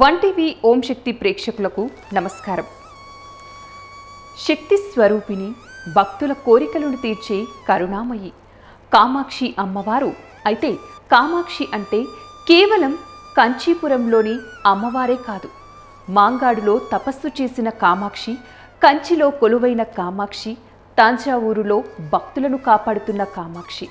One TV ఓం శక్తి ప్రేక్షకులకు నమస్కారం. శక్తి స్వరూపిణి, భక్తుల కోరికలను తీర్చే కరుణామయి కామాక్షి అమ్మవారు. అయితే కామాక్షి అంటే కేవలం కంచీపురంలోని అమ్మవారే కాదు. మాంగాడులో తపస్సు చేసిన కామాక్షి, కంచిలో కొలువైన కామాక్షి, తాంజావూరులో భక్తులను కాపాడుతున్న కామాక్షి.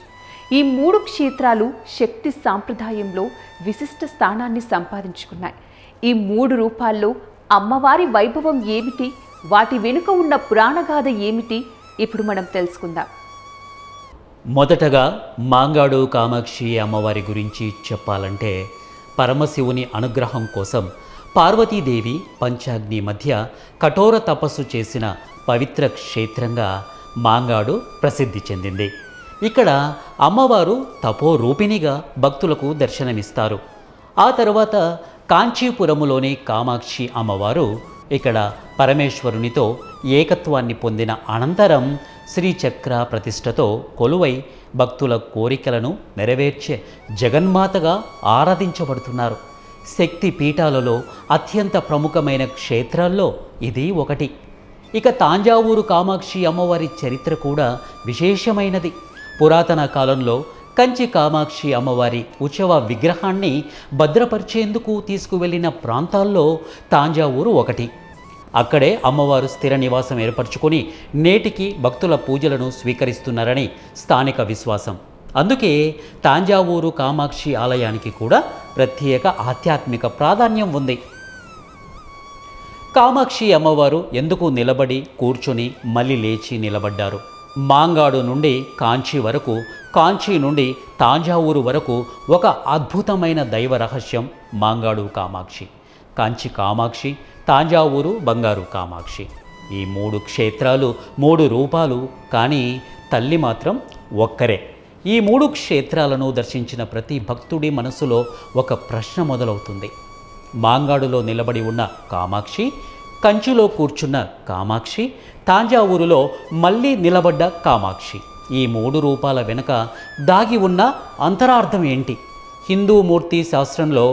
ఈ మూడు క్షేత్రాలు శక్తి సాంప్రదాయంలో విశిష్ట స్థానాన్ని సంపాదించుకున్నాయి. ఈ మూడు రూపాల్లో అమ్మవారి వైభవం ఏమిటి, వాటి వెనుక ఉన్న పురాణగాథ ఏమిటి, ఇప్పుడు మనం తెలుసుకుందాం. మొదటగా మాంగాడు కామాక్షి అమ్మవారి గురించి చెప్పాలంటే, పరమశివుని అనుగ్రహం కోసం పార్వతీదేవి పంచాగ్ని మధ్య కఠోర తపస్సు చేసిన పవిత్ర క్షేత్రంగా మాంగాడు ప్రసిద్ధి చెందింది. ఇక్కడ అమ్మవారు తపోరూపిణిగా భక్తులకు దర్శనమిస్తారు. ఆ తర్వాత కాంచీపురములోని కామాక్షి అమ్మవారు ఇక్కడ పరమేశ్వరునితో ఏకత్వాన్ని పొందిన అనంతరం శ్రీచక్ర ప్రతిష్టతో కొలువై భక్తుల కోరికలను నెరవేర్చే జగన్మాతగా ఆరాధించబడుతున్నారు. శక్తి పీఠాలలో అత్యంత ప్రముఖమైన క్షేత్రాల్లో ఇది ఒకటి. ఇక తాంజావూరు కామాక్షి అమ్మవారి చరిత్ర కూడా విశేషమైనది. పురాతన కాలంలో కంచి కామాక్షి అమ్మవారి ఉత్సవ విగ్రహాన్ని భద్రపరిచేందుకు తీసుకువెళ్లిన ప్రాంతాల్లో తాంజావూరు ఒకటి. అక్కడే అమ్మవారు స్థిర నివాసం ఏర్పరచుకొని నేటికి భక్తుల పూజలను స్వీకరిస్తున్నారని స్థానిక విశ్వాసం. అందుకే తాంజావూరు కామాక్షి ఆలయానికి కూడా ప్రత్యేక ఆధ్యాత్మిక ప్రాధాన్యం ఉంది. కామాక్షి అమ్మవారు ఎందుకు నిలబడి కూర్చొని మళ్ళీ లేచి నిలబడ్డారు? మాంగాడు నుండి కాంచీ వరకు, కాంచీ నుండి తాంజావూరు వరకు ఒక అద్భుతమైన దైవ రహస్యం మాంగాడు కామాక్షి. కాంచి కామాక్షి, తాంజావూరు బంగారు కామాక్షి. ఈ మూడు క్షేత్రాలు మూడు రూపాలు, కానీ తల్లి మాత్రం ఒక్కరే. ఈ మూడు క్షేత్రాలను దర్శించిన ప్రతి భక్తుడి మనసులో ఒక ప్రశ్న మొదలవుతుంది. మాంగాడులో నిలబడి ఉన్న కామాక్షి, కంచిలో కూర్చున్న కామాక్షి, తాంజావూరులో మళ్ళీ నిలబడ్డ కామాక్షి. ఈ మూడు రూపాల వెనుక దాగి ఉన్న అంతరార్థం ఏంటి? హిందూ మూర్తి శాస్త్రంలో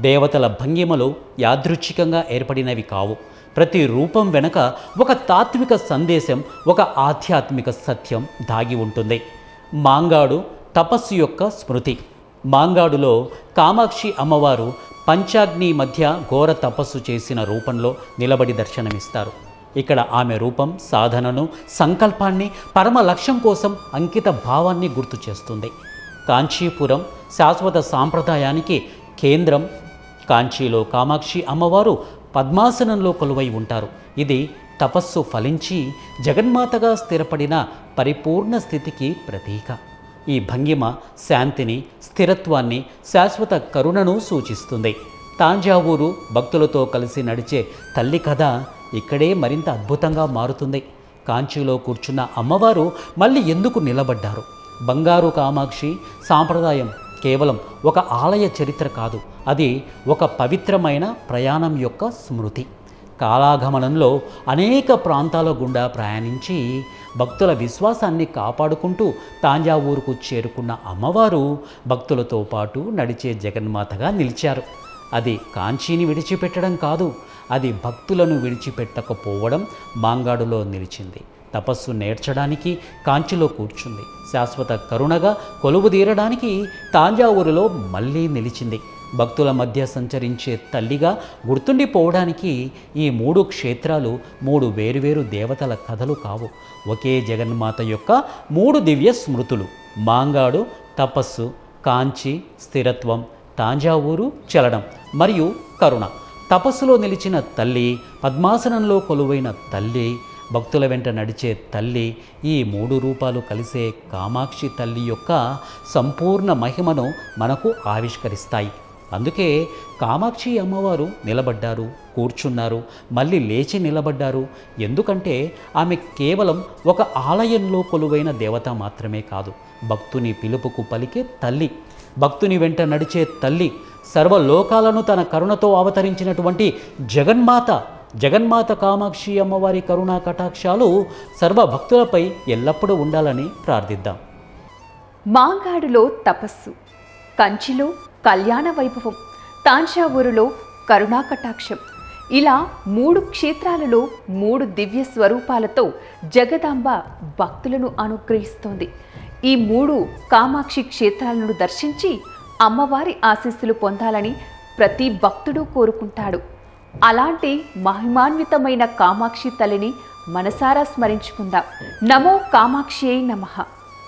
దేవతల భంగిమలు యాదృచ్ఛికంగా ఏర్పడినవి కావు. ప్రతి రూపం వెనుక ఒక తాత్విక సందేశం, ఒక ఆధ్యాత్మిక సత్యం దాగి ఉంటుంది. మాంగాడు తపస్సు యొక్క స్మృతి. మాంగాడులో కామాక్షి అమ్మవారు పంచాగ్ని మధ్య ఘోర తపస్సు చేసిన రూపంలో నిలబడి దర్శనమిస్తారు. ఇక్కడ ఆమె రూపం సాధనను, సంకల్పాన్ని, పరమ లక్ష్యం కోసం అంకిత భావాన్ని గుర్తు చేస్తుంది. కాంచీపురం శాశ్వత సాంప్రదాయానికి కేంద్రం. కాంచీలో కామాక్షి అమ్మవారు పద్మాసనంలో కొలువై ఉంటారు. ఇది తపస్సు ఫలించి జగన్మాతగా స్థిరపడిన పరిపూర్ణ స్థితికి ప్రతీక. ఈ భంగిమ శాంతిని, స్థిరత్వాన్ని, శాశ్వత కరుణను సూచిస్తుంది. తాంజావూరు భక్తులతో కలిసి నడిచే తల్లి కథ ఇక్కడే మరింత అద్భుతంగా మారుతుంది. కాంచీలో కూర్చున్న అమ్మవారు మళ్ళీ ఎందుకు నిలబడ్డారు? బంగారు కామాక్షి సాంప్రదాయం కేవలం ఒక ఆలయ చరిత్ర కాదు, అది ఒక పవిత్రమైన ప్రయాణం యొక్క స్మృతి. కాలాగమనంలో అనేక ప్రాంతాల గుండా ప్రయాణించి భక్తుల విశ్వాసాన్ని కాపాడుకుంటూ తాంజావూరుకు చేరుకున్న అమ్మవారు భక్తులతో పాటు నడిచే జగన్మాతగా నిలిచారు. అది కాంచీని విడిచిపెట్టడం కాదు, అది భక్తులను విడిచిపెట్టకపోవడం మాంగాడులో నిలిచింది. తపస్సు నేర్చడానికి కాంచిలో కూర్చుంది. శాశ్వత కరుణగా కొలువుదీరడానికి తాంజావూరులో మళ్ళీ నిలిచింది. భక్తుల మధ్య సంచరించే తల్లిగా గుర్తుండిపోవడానికి ఈ మూడు క్షేత్రాలు మూడు వేరువేరు దేవతల కథలు కావు, ఒకే జగన్మాత యొక్క మూడు దివ్య స్మృతులు. మాంగాడు తపస్సు, కాంచి స్థిరత్వం, తాంజావూరు చలనం మరియు కరుణ. తపస్సులో నిలిచిన తల్లి, పద్మాసనంలో కొలువైన తల్లి, భక్తుల వెంట నడిచే తల్లి. ఈ మూడు రూపాలు కలిసే కామాక్షి తల్లి యొక్క సంపూర్ణ మహిమను మనకు ఆవిష్కరిస్తాయి. అందుకే కామాక్షి అమ్మవారు నిలబడ్డారు, కూర్చున్నారు, మళ్ళీ లేచి నిలబడ్డారు. ఎందుకంటే ఆమె కేవలం ఒక ఆలయంలో కొలువైన దేవత మాత్రమే కాదు, భక్తుని పిలుపుకు పలికే తల్లి, భక్తుని వెంట నడిచే తల్లి, సర్వలోకాలను తన కరుణతో అవతరించినటువంటి జగన్మాత. జగన్మాత కామాక్షి అమ్మవారి కరుణా కటాక్షాలు సర్వభక్తులపై ఎల్లప్పుడూ ఉండాలని ప్రార్థిద్దాం. మాంగాడులో తపస్సు, కంచిలో కళ్యాణ వైభవం, తాంజావూరులో కరుణాకటాక్షం. ఇలా 3 క్షేత్రాలలో 3 దివ్య స్వరూపాలతో జగదాంబ భక్తులను అనుగ్రహిస్తోంది. ఈ 3 కామాక్షి క్షేత్రాలను దర్శించి అమ్మవారి ఆశీస్సులు పొందాలని ప్రతి భక్తుడు కోరుకుంటాడు. అలాంటి మహిమాన్వితమైన కామాక్షి తల్లిని మనసారా స్మరించుకుందాం. నమో కామాక్షియై నమః.